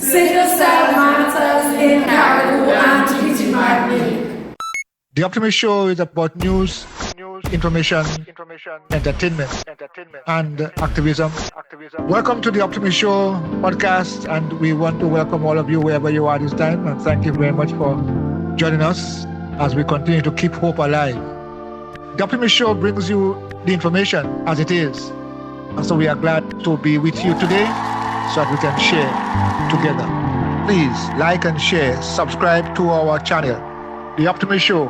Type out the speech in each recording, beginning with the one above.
Sickle cell matters in Carriacou and Petite, Martinique. The Optimist Show is about news, information, entertainment, and activism. Welcome to the Optimist Show podcast, and we want to welcome all of you wherever you are this time, and thank you very much for joining us as we continue to keep hope alive. The Optimist Show brings you the information as it is, and so we are glad to be with you today so that we can share together. Please like and share, subscribe to our channel, The Optimist Show,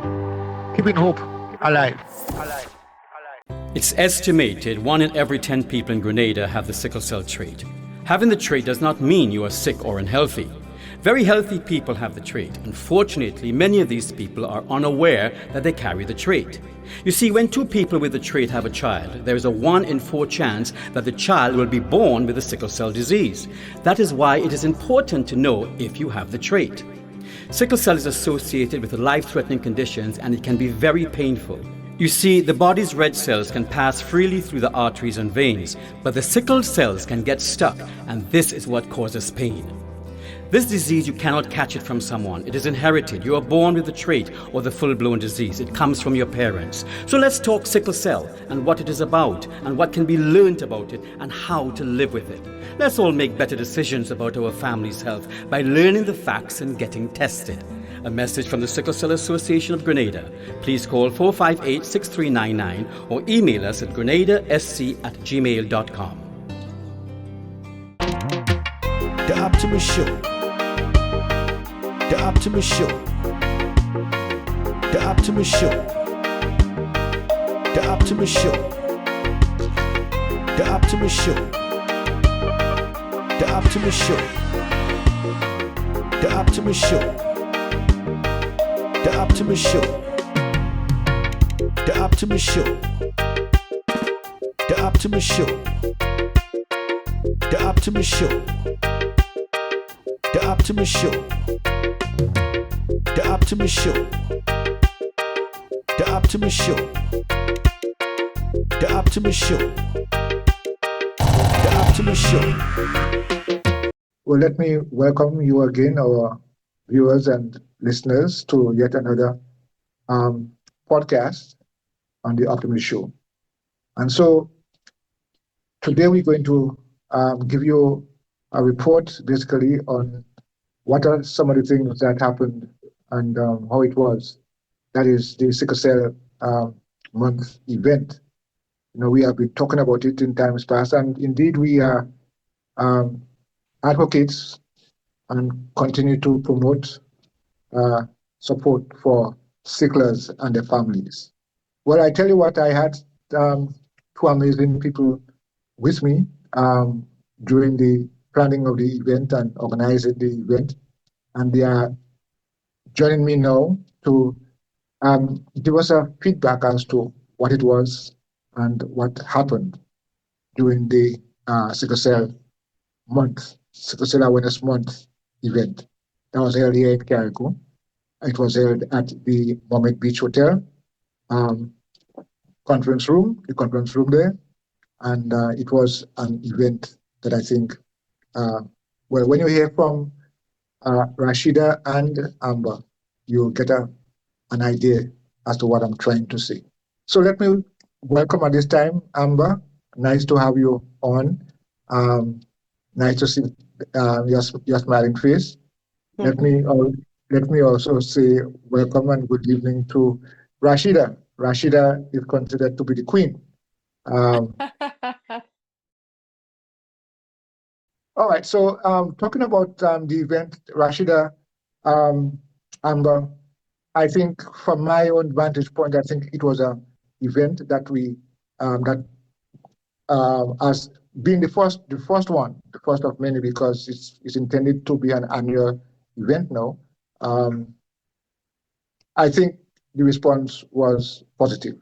keeping hope alive. It's estimated 1 in every 10 people in Grenada have the sickle cell trait. Having the trait does not mean you are sick or unhealthy. Very healthy people have the trait. Unfortunately, many of these people are unaware that they carry the trait. You see, when 2 people with the trait have a child, there is a 1 in 4 chance that the child will be born with the sickle cell disease. That is why it is important to know if you have the trait. Sickle cell is associated with life-threatening conditions, and it can be very painful. You see, the body's red cells can pass freely through the arteries and veins, but the sickle cells can get stuck, and this is what causes pain. This disease, you cannot catch it from someone. It is inherited. You are born with the trait or the full-blown disease. It comes from your parents. So let's talk sickle cell and what it is about and what can be learned about it and how to live with it. Let's all make better decisions about our family's health by learning the facts and getting tested. A message from the Sickle Cell Association of Grenada. Please call 458-6399 or email us at grenadasc@gmail.com. The Optimist Show. The Optimist Show. The Optimist Show. The Optimist Show. The Optimist Show. The Optimist Show. The Optimist Show. The Optimist Show. The Optimist Show. The Optimist Show. The Optimist Show. The Optimist Show. The Optimist Show. The Optimist Show. The Optimist Show. The Optimist Show. Well, let me welcome you again, our viewers and listeners, to yet another podcast on the Optimist Show. And so today we're going to give you a report basically on what are some of the things that happened and how it was. That is the Sickle Cell Month event. You know, we have been talking about it in times past, and indeed we are advocates and continue to promote support for sicklers and their families. Well, I tell you what, I had 2 amazing people with me during the planning of the event and organizing the event, and they are joining me now to give us a feedback as to what it was and what happened during the Sickle Cell Month, Sickle Cell Awareness Month event that was held here in Carriacou. It was held at the Mermaid Hotel conference room, the conference room there, and it was an event that I think well, when you hear from Rashida and Amba, you'll get an idea as to what I'm trying to say. So let me welcome at this time, Amba. Nice to have you on. Nice to see your smiling face. Mm-hmm. Let me also say welcome and good evening to Rashida. Rashida is considered to be the queen. All right, so talking about the event, Rashida, Amba, I think from my own vantage point, I think it was an event that we, as being the first of many, because it's intended to be an annual event now. I think the response was positive.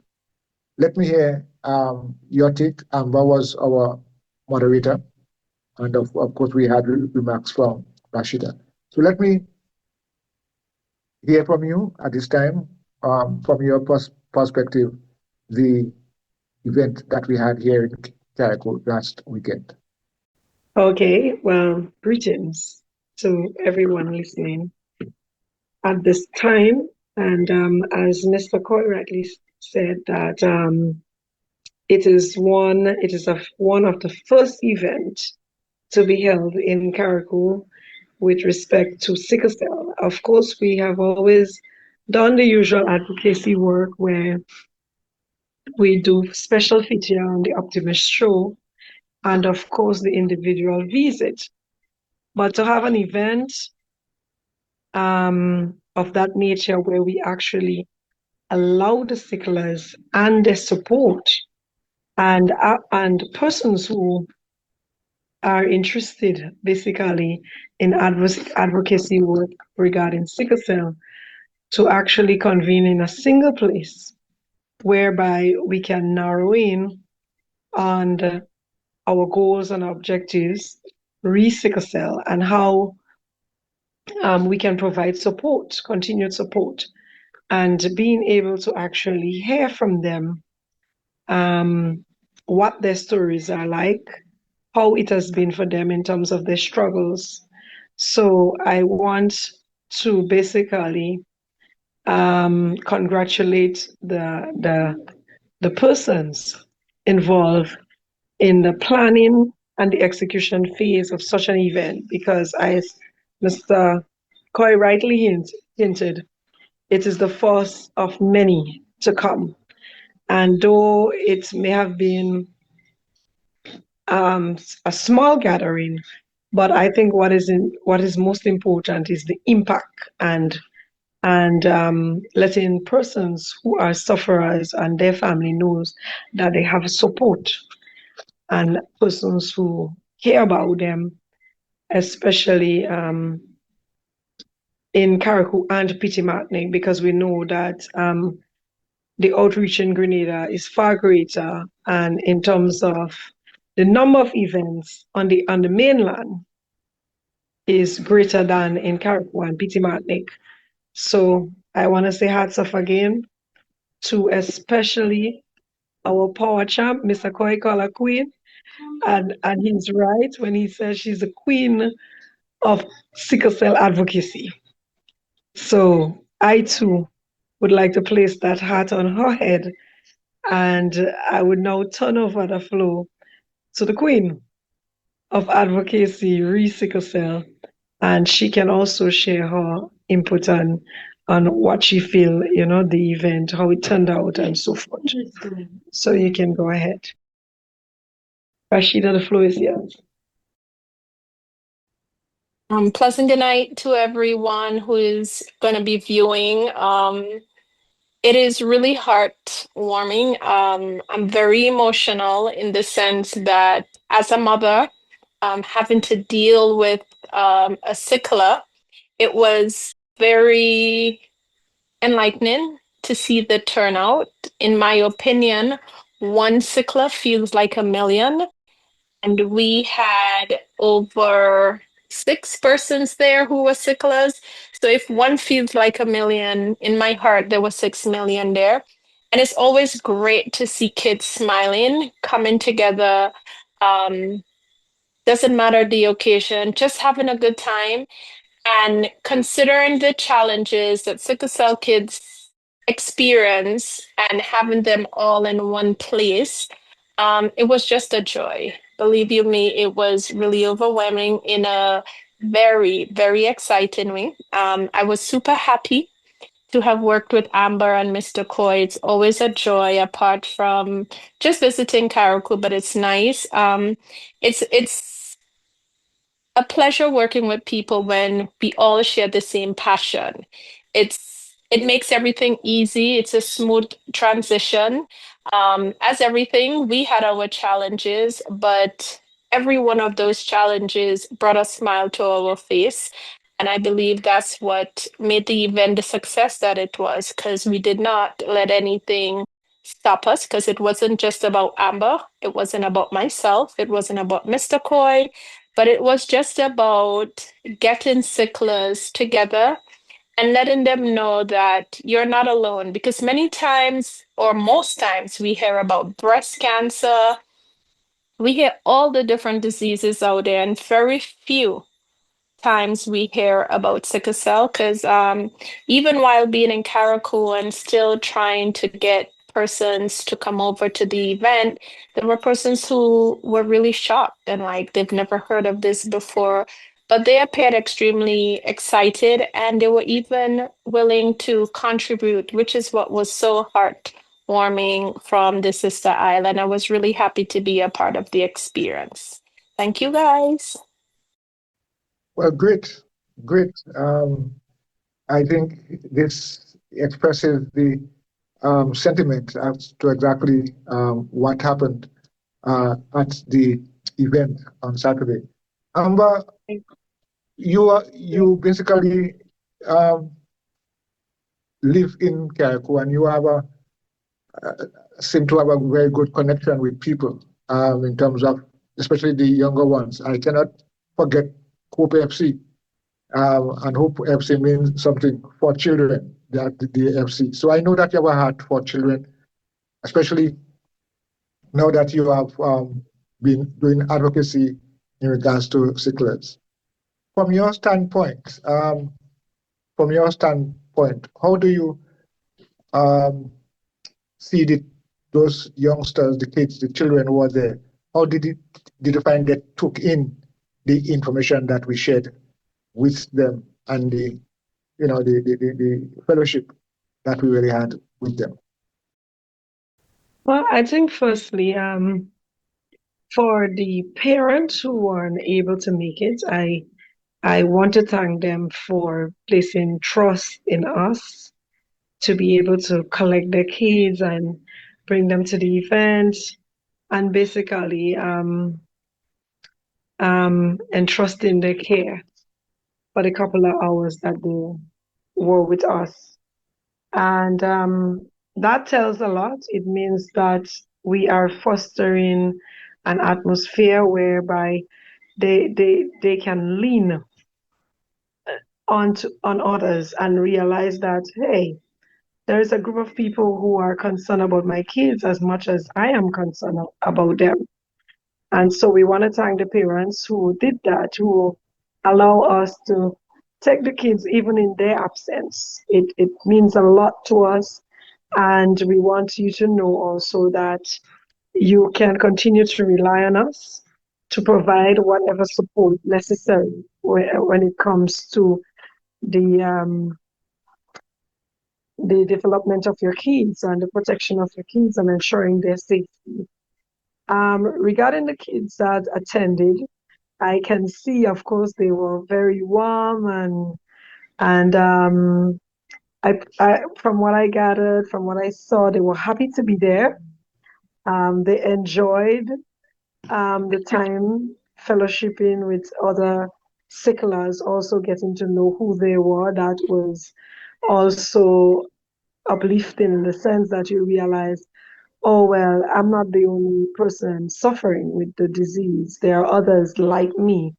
Let me hear your take. Amba was our moderator. And of course, we had remarks from Rashida. So let me hear from you at this time, from your perspective, the event that we had here in Carriacou last weekend. Okay, well, greetings. to everyone listening at this time. And as Mr. Coy rightly said, that it is one of the first events to be held in Carriacou with respect to sickle cell. Of course, we have always done the usual advocacy work where we do special feature on the Optimist Show and of course the individual visit. But to have an event of that nature where we actually allow the sicklers and their support and persons who are interested basically in advocacy work regarding sickle cell to actually convene in a single place whereby we can narrow in on our goals and objectives, re-sickle cell, and how we can provide support, continued support, and being able to actually hear from them what their stories are like, how it has been for them in terms of their struggles. So I want to basically congratulate the persons involved in the planning and the execution phase of such an event, because as Mr. Coy rightly hinted, it is the first of many to come. And though it may have been a small gathering, but I think what is most important is the impact and letting persons who are sufferers and their family knows that they have support, and persons who care about them, especially in Carriacou and Petite, because we know that the outreach in Grenada is far greater, and in terms of the number of events on the mainland is greater than in Carriacou and Petite. So I want to say hats off again to especially our power champ, Mr. Coy call her queen, and he's right when he says she's a queen of sickle cell advocacy. So I too would like to place that hat on her head, and I would now turn over the floor to the queen of advocacy, re-sickle cell, and she can also share her input on what she feel, the event, how it turned out, and so forth. So you can go ahead. Rashida, the floor is yours. Pleasant good night to everyone who is going to be viewing. It is really heartwarming. I'm very emotional in the sense that as a mother, having to deal with a sickler, it was very enlightening to see the turnout. In my opinion, one sickler feels like a million. And we had over 6 persons there who were sicklers. So if one feels like a million, in my heart, there were 6 million there. And it's always great to see kids smiling, coming together. Doesn't matter the occasion, just having a good time. And considering the challenges that sickle cell kids experience and having them all in one place, it was just a joy. Believe you me, it was really overwhelming in a very, very exciting way. I was super happy to have worked with Amber and Mr. Coy. It's always a joy apart from just visiting Carriacou, but it's nice. It's a pleasure working with people when we all share the same passion. It makes everything easy. It's a smooth transition. As everything, we had our challenges, but every one of those challenges brought a smile to our face. And I believe that's what made the event the success that it was, because we did not let anything stop us, because it wasn't just about Amber. It wasn't about myself. It wasn't about Mr. Coy, but it was just about getting sicklers together and letting them know that you're not alone. Because many times, or most times, we hear about breast cancer, we hear all the different diseases out there, and very few times we hear about sickle cell, because even while being in Carriacou and still trying to get persons to come over to the event, there were persons who were really shocked and like they've never heard of this before. But they appeared extremely excited and they were even willing to contribute, which is what was so heartwarming from the sister island. I was really happy to be a part of the experience. Thank you, guys. Well, great, great. I think this expresses the sentiment as to exactly what happened at the event on Saturday. Amba, you basically live in Carriacou and you have seem to have a very good connection with people in terms of, especially the younger ones. I cannot forget Hope FC. And Hope FC means something for children, the FC. So I know that you have a heart for children, especially now that you have been doing advocacy in regards to sicklers. From your standpoint, how do you see those youngsters, the kids, the children who are there? How did you find they took in the information that we shared with them and the fellowship that we really had with them? Well, I think firstly, for the parents who weren't able to make it, I want to thank them for placing trust in us to be able to collect their kids and bring them to the event, and basically entrusting their care for the couple of hours that they were with us. And that tells a lot. It means that we are fostering an atmosphere whereby they can lean on others and realize that, hey, there is a group of people who are concerned about my kids as much as I am concerned about them. And so we want to thank the parents who did that, who allow us to take the kids even in their absence. It means a lot to us. And we want you to know also that you can continue to rely on us to provide whatever support necessary when it comes to the development of your kids and the protection of your kids and ensuring their safety. Regarding the kids that attended, I can see, of course, they were very warm and I from what I gathered, from what I saw, they were happy to be there. They enjoyed the time fellowshipping with other sicklers, also getting to know who they were. That was also uplifting in the sense that you realize, oh, well, I'm not the only person suffering with the disease. There are others like me.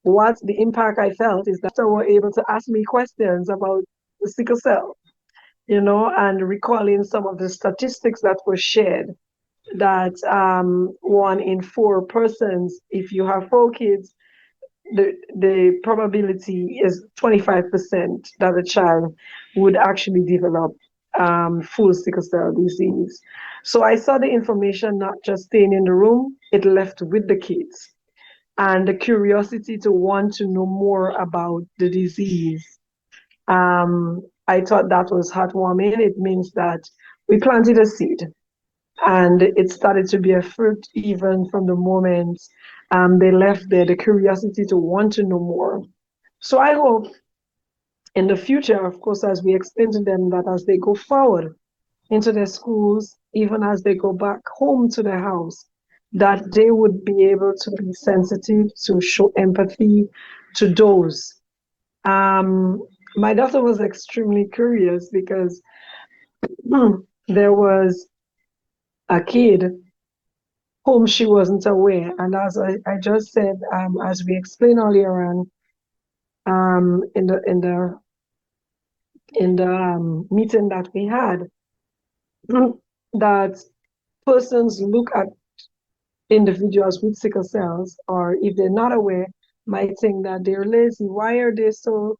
What the impact I felt is that they were able to ask me questions about the sickle cell, and recalling some of the statistics that were shared that 1 in 4 persons, if you have 4 kids, the probability is 25% that a child would actually develop full sickle cell disease. So I saw the information not just staying in the room, it left with the kids. And the curiosity to want to know more about the disease. I thought that was heartwarming. It means that we planted a seed and it started to be a fruit even from the moment they left there, the curiosity to want to know more. So I hope in the future, of course, as we explain to them that as they go forward into their schools, even as they go back home to their house, that they would be able to be sensitive, to show empathy to those. My daughter was extremely curious because there was a kid whom she wasn't aware. And as I just said, as we explained earlier on, in the meeting that we had, that persons look at individuals with sickle cells, or if they're not aware, might think that they're lazy. Why are they so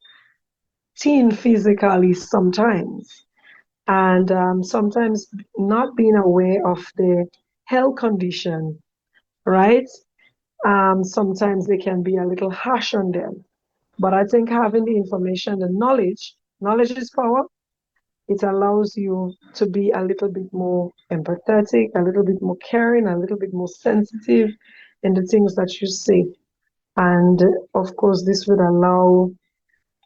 teen physically sometimes? And sometimes not being aware of the health condition, right? Sometimes they can be a little harsh on them. But I think having the information and knowledge is power. It allows you to be a little bit more empathetic, a little bit more caring, a little bit more sensitive in the things that you say. And of course, this would allow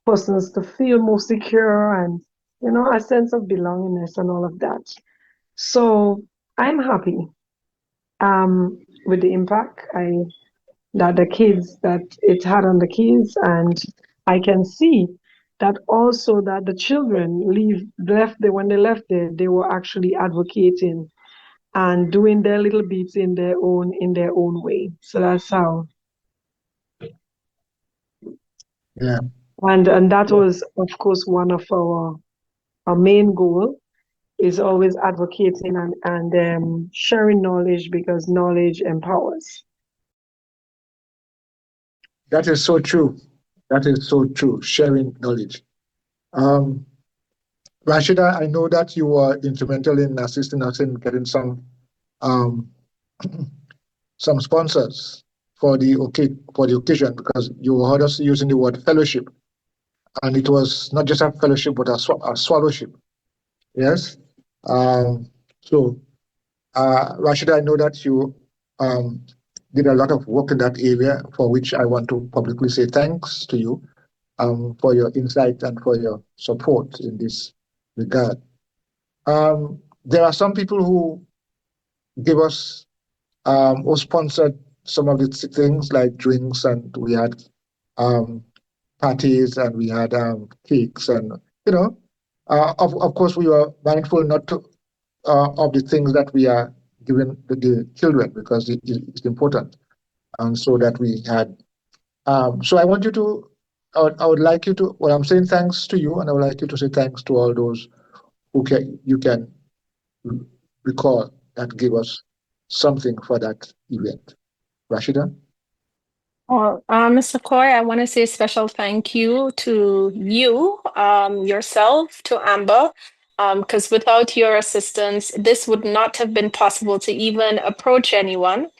persons to feel more secure and, a sense of belongingness and all of that. So I'm happy with the impact that it had on the kids, and I can see that also that the children when they left there, they were actually advocating and doing their little bits in their own way. So that's how. Yeah. And that was, of course, one of our main goal is always advocating and sharing knowledge, because knowledge empowers. That is so true. That is so true. Sharing knowledge. Rashida, I know that you were instrumental in assisting us in getting some sponsors for the occasion, because you heard us using the word fellowship, and it was not just a fellowship but a swallowship. Yes. So, Rashida, I know that you did a lot of work in that area, for which I want to publicly say thanks to you for your insight and for your support in this regard. There are some people who give us who sponsored some of the things like drinks, and we had parties, and we had cakes, and of course we were mindful not to of the things that we are giving the children, because it's important, and so that we had. So I want you to. I would like you to. Well, I'm saying thanks to you, and I would like you to say thanks to all those who you can recall that gave us something for that event. Rashida? Well, Mr. Coy, I want to say a special thank you to you, yourself, to Amba, because without your assistance, this would not have been possible to even approach anyone.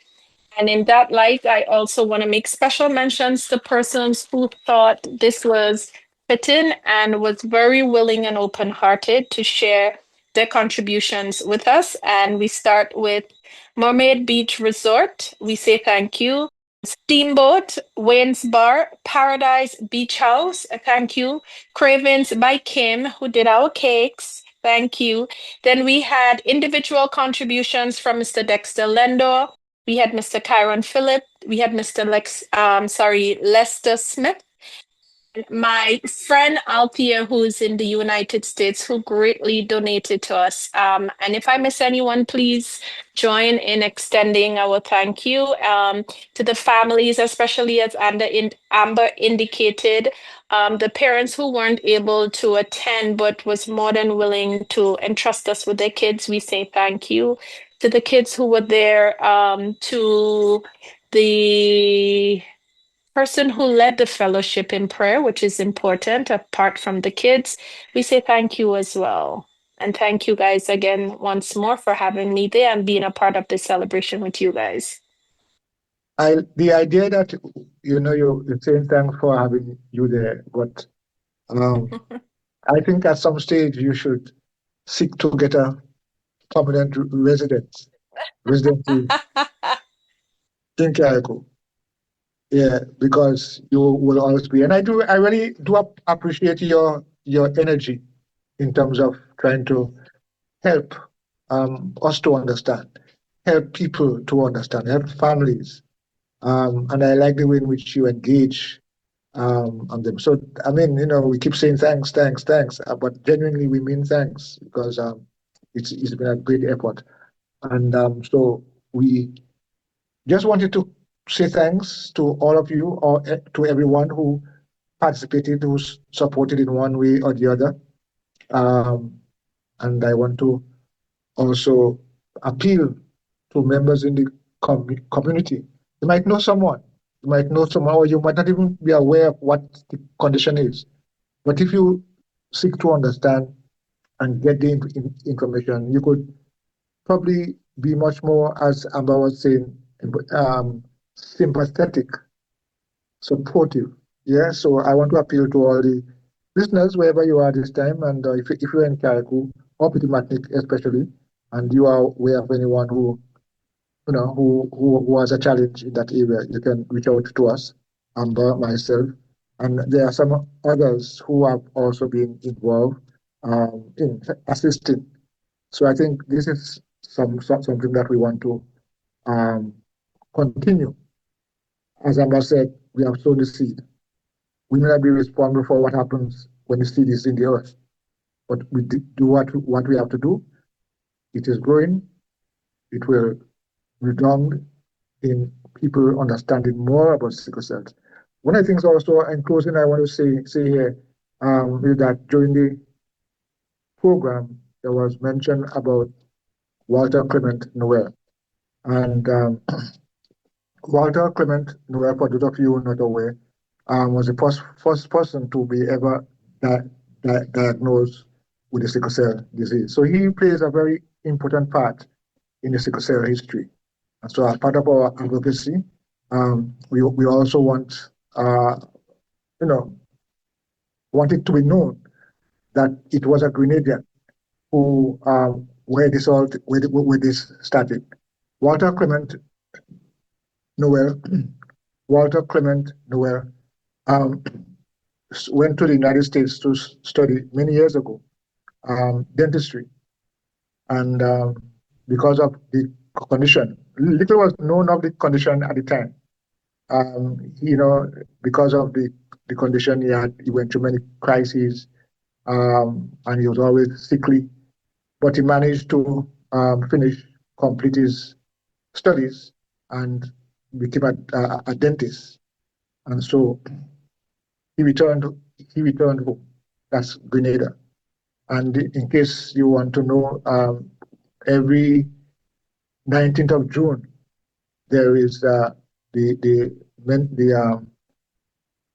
And in that light, I also want to make special mentions to persons who thought this was fitting and was very willing and open-hearted to share their contributions with us. And we start with Mermaid Beach Resort. We say thank you. Steamboat, Wayne's Bar, Paradise Beach House, thank you. Cravens by Kim, who did our cakes, thank you. Then we had individual contributions from Mr. Dexter Lendor. We had Mr. Kyron Phillip. We had Mr. Lester Smith. My friend Althea, who's in the United States, who greatly donated to us. And if I miss anyone, please join in extending our thank you to the families, especially as Amber indicated, the parents who weren't able to attend but was more than willing to entrust us with their kids. We say thank you to the kids who were there, to the person who led the fellowship in prayer, which is important apart from the kids. We say thank you as well. And thank you guys again once more for having me there and being a part of this celebration with you guys. The idea that you're saying thanks for having you there, but I think at some stage you should seek to get a permanent residency in Carriacou. Yeah, because you will always be, and I really do appreciate your energy in terms of trying to help us to understand, help people to understand, help families, and I like the way in which you engage on them. So I mean, we keep saying thanks, but genuinely we mean thanks, because it's been a great effort, and so we just wanted to say thanks to all of you, or to everyone who participated, who's supported in one way or the other. And I want to also appeal to members in the community. You might know someone, or you might not even be aware of what the condition is. But if you seek to understand and get the information, you could probably be much more, as Amba was saying, sympathetic, supportive. Yeah, so I want to appeal to all the listeners, wherever you are this time, and if you're in Carriacou or Petite Martinique especially, and you are aware of anyone who has a challenge in that area, you can reach out to us, Amba, myself, and there are some others who have also been involved in assisting. So I think this is something that we want to continue. As Amba said, we have sown the seed. We may not be responsible for what happens when the seed is in the earth, but we do what we have to do. It is growing. It will redound in people understanding more about sickle cell. One of the things also, in closing, I want to say here is that during the program, there was mention about Walter Clement Noel. And Walter Clement Noel, for those of you not aware, was the first person to be ever diagnosed with the sickle cell disease. So he plays a very important part in the sickle cell history. And so as part of our advocacy, we also want it to be known that it was a Grenadian who where this started. Walter Clement Noel went to the United States to study many years ago dentistry, and because of the condition, little was known of the condition at the time. Because of the condition he went through many crises, and he was always sickly, but he managed to complete his studies and became a dentist. And so he returned home. That's Grenada. And in case you want to know, every 19th of June, there is the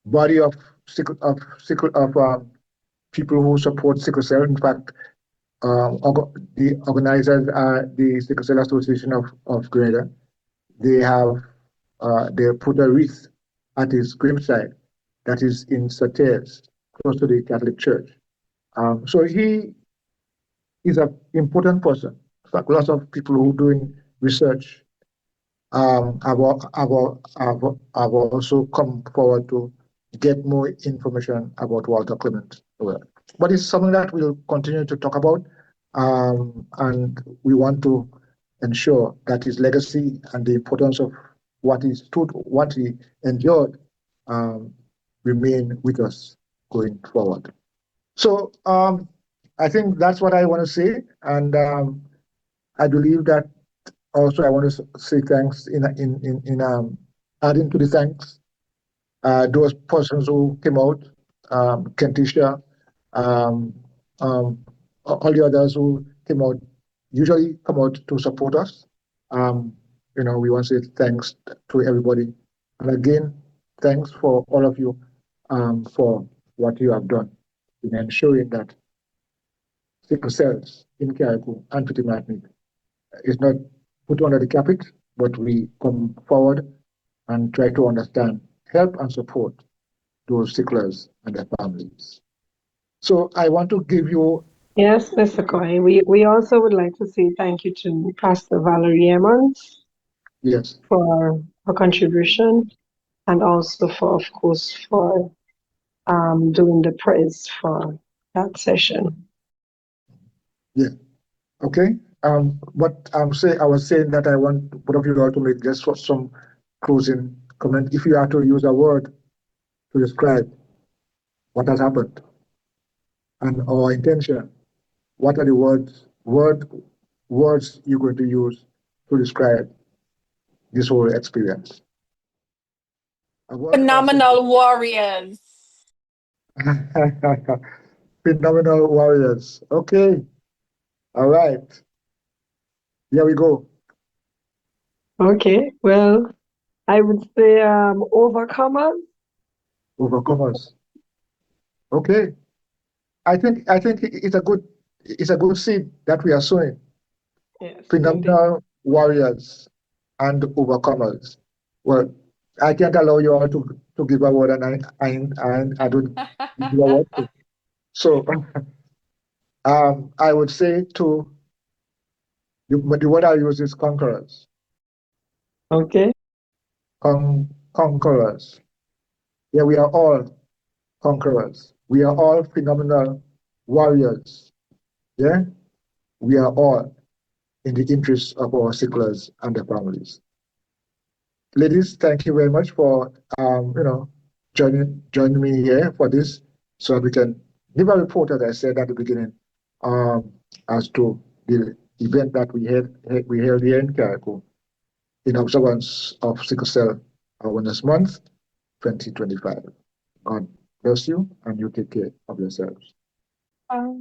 body of people who support sickle cell. In fact, the organizers are the Sickle Cell Association of Grenada. They put a wreath at his graveside that is in Sauters, close to the Catholic Church. So he is an important person. In fact, lots of people who are doing research have also come forward to get more information about Walter Clement. But it's something that we'll continue to talk about, and we want to ensure that his legacy and the importance of what he endured, remain with us going forward. So I think that's what I want to say, and I believe that also I want to say thanks in adding to the thanks, those persons who came out, Kentisha, all the others who came out, usually come out to support us. We want to say thanks to everybody. And again, thanks for all of you for what you have done in ensuring that sickle cells in Carriacou and Petite Martinique is not put under the carpet, but we come forward and try to understand, help and support those sicklers and their families. So I want to give you... Yes, Mr. Coy. We also would like to say thank you to Pastor Valerie Emmons. Yes. For her contribution, and also for doing the praise for that session. Yeah. Okay. What I was saying that I want both of you all to make just some closing comment. If you are to use a word to describe what has happened and our intention, what are the words you're going to use to describe this whole experience? Phenomenal warriors. Phenomenal warriors. Okay. All right. Here we go. Okay, well, I would say overcomers. Overcomers. Okay. I think it's a good seed that we are sowing. Yes, indeed. Phenomenal warriors and overcomers. Well, I can't allow you all to give a word, and I don't give you a word. So I would say the word I use is conquerors. Okay. Conquerors. Yeah, we are all conquerors. We are all phenomenal warriors. Yeah, we are all in the interests of our sicklers and their families. Ladies, thank you very much for joining me here for this, so we can give a report, as I said at the beginning, as to the event that we held here in Carriacou in observance of Sickle Cell Awareness Month 2025. God bless you, and you take care of yourselves.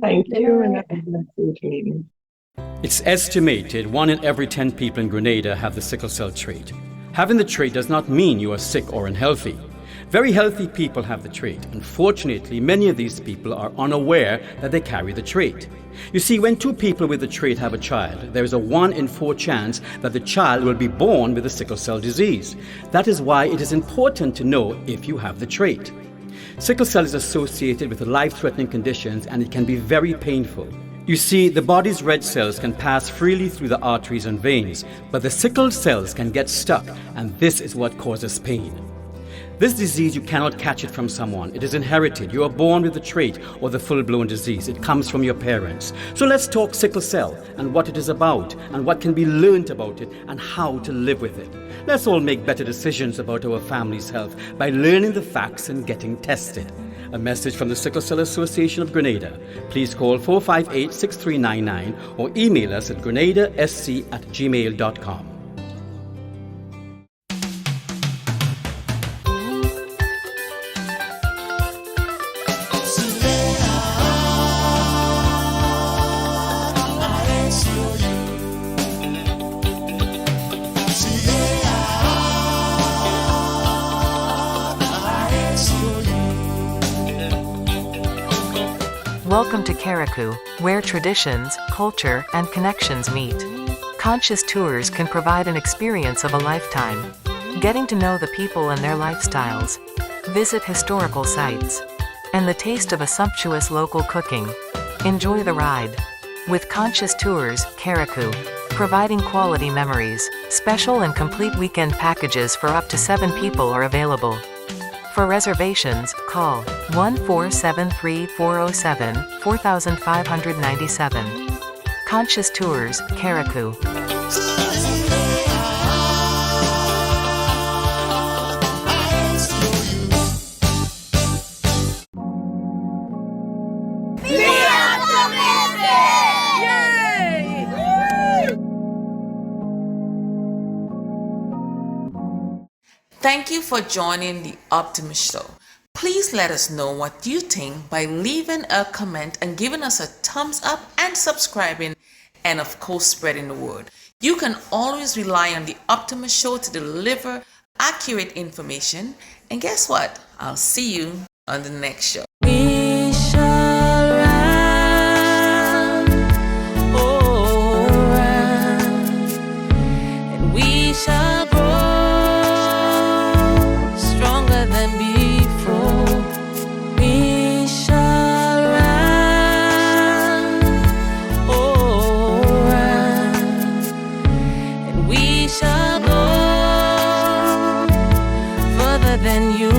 Thank you, and have a blessed evening. It's estimated 1 in every 10 people in Grenada have the sickle cell trait. Having the trait does not mean you are sick or unhealthy. Very healthy people have the trait. Unfortunately, many of these people are unaware that they carry the trait. You see, when 2 people with the trait have a child, there is a 1 in 4 chance that the child will be born with the sickle cell disease. That is why it is important to know if you have the trait. Sickle cell is associated with life-threatening conditions, and it can be very painful. You see, the body's red cells can pass freely through the arteries and veins, but the sickled cells can get stuck, and this is what causes pain. This disease, you cannot catch it from someone. It is inherited. You are born with the trait or the full-blown disease. It comes from your parents. So let's talk sickle cell and what it is about and what can be learned about it and how to live with it. Let's all make better decisions about our family's health by learning the facts and getting tested. A message from the Sickle Cell Association of Grenada. Please call 458-6399 or email us at grenadasc@gmail.com. Welcome to Carriacou, where traditions, culture, and connections meet. Conscious tours can provide an experience of a lifetime. Getting to know the people and their lifestyles. Visit historical sites. And the taste of a sumptuous local cooking. Enjoy the ride. With Conscious Tours, Carriacou. Providing quality memories. Special and complete weekend packages for up to 7 people are available. For reservations, call 1-473-407-4597. Conscious Tours, Carriacou. Thank you for joining the Optimist Show. Please let us know what you think by leaving a comment and giving us a thumbs up and subscribing, and of course spreading the word. You can always rely on the Optimist Show to deliver accurate information, and guess what? I'll see you on the next show. We shall run, oh, run, and we shall grow stronger than before. We shall run, oh, run, and we shall go further than you